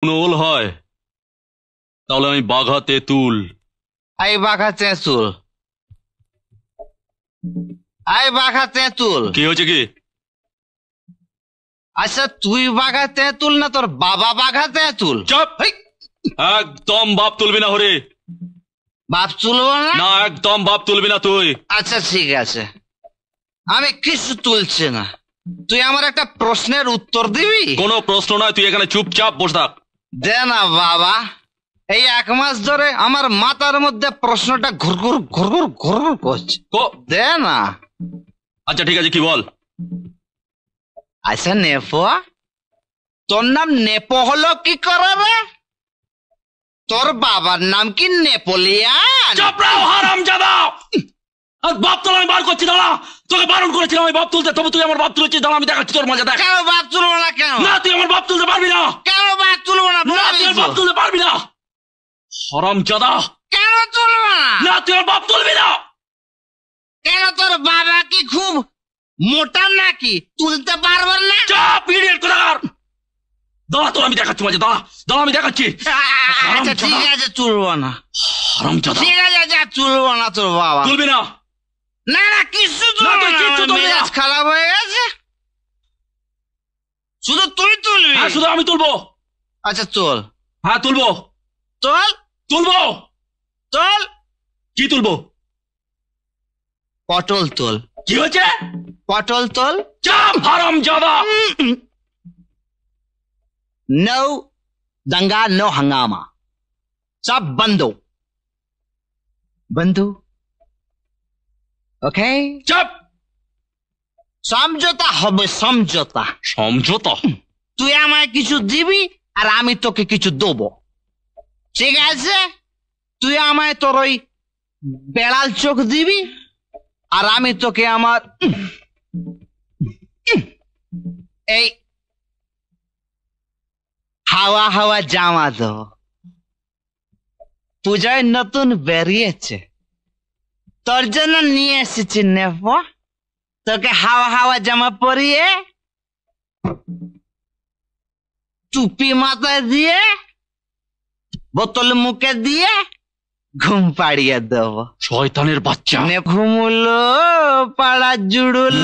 ওল হয় তাহলে আমি বাঘা তেঁতুল। আই বাঘা তেঁতুল, আই বাঘা তেঁতুল। কি হয়েছে কি? আচ্ছা তুই বাঘা তেঁতুল না তোর বাবা বাঘা তেঁতুল? চুপ! একদম বাপ তুলবি না হরি। বাপ তুলবো না? না, একদম বাপ তুলবি না তুই। আচ্ছা ঠিক আছে, আমি কিছু তুলছি না। তুই আমার একটা প্রশ্নের উত্তর দিবি? কোনো প্রশ্ন নয়, তুই এখানে চুপচাপ বসে থাক। দে না বাবা, এই 1 মাস ধরে আমার মাথার মধ্যে প্রশ্নটা ঘুরঘুর ঘুরঘুর ঘুরঘুর করছে। দে না। আচ্ছা ঠিক আছে, কি বল? আচ্ছা নেপো, তোর নাম নেপো হলো কি করে রে? তোর বাবার নাম কি নেপোলিয়ান? চাপড়াও হারামজাদা! বাপ তোলা আমি বার করছি, দাঁড়া। তোকে বারণ করেছিলাম আমি বাপ তুলতে, তবে তুই আমার বাপ তুলেছিস। দাঁড়া, আমি দেখাচ্ছি তোর মজা। দেখ। কেন বাপ তুলবো না? কেন না, তুই আমার বাপ তুলতে পারবি না। কেন বাপ তুলবো না? না, তুই আমার বাপ তুলতে পারবি না হারামজাদা। কেন তুলবো না? না, তুই আমার বাপ তুলবি না। কেন তোর বাবা কি খুব মোটা নাকি তুলতে পারবেন না? চাপ, ইডিয়েট কোথাকার। দাঁড়া, তোর আমি দেখাচ্ছি মজা। দাঁড়া দাঁড়া, আমি দেখাচ্ছি। আচ্ছা ঠিক আছে, তুলবো না। হারামজাদা, ঠিক আছে, যা তুলবো না তোর বাবা। তুলবি না? না না, কিছু না, তুলবো তুই না, কিচ্ছু আমার তুলবি না। মেজাজ খারাপ হয়ে গেছে। শুধু তুই তুলবি? হ্যাঁ, শুধু আমি তুলবো। আচ্ছা চল। হ্যাঁ তুলবো। চল তুলবো। চল। কি তুলবো? পটল তোল। কি হয়েছে? পটল তোল। চাপ হারামজাদা। नो दंगा नो हंगामा, सब बंद हो। बंधु ओके? চাপ। সমঝোতা হবে, সমঝোতা। সমঝোতা? তুই আমায় কিছু দিবি আর আমি তোকে কিছু দেবো, ঠিক আছে? তুই আমায় তোর ওই বেড়াল চোখ দিবি আর আমি তোকে আমার এই হাওয়া হাওয়া জামা দেবো। পূজায় নতুন বেরিয়েছে, তোর জন্য নিয়ে এসেছি নেব। তোকে হাওয়া হাওয়া জামা পরিয়ে, টুপি মাথায় দিয়ে, বোতল মুখে দিয়ে ঘুম পাড়িয়ে দেবো। শয়তানের বাচ্চা। ঘুমুলো পাড়া জুড়ুল।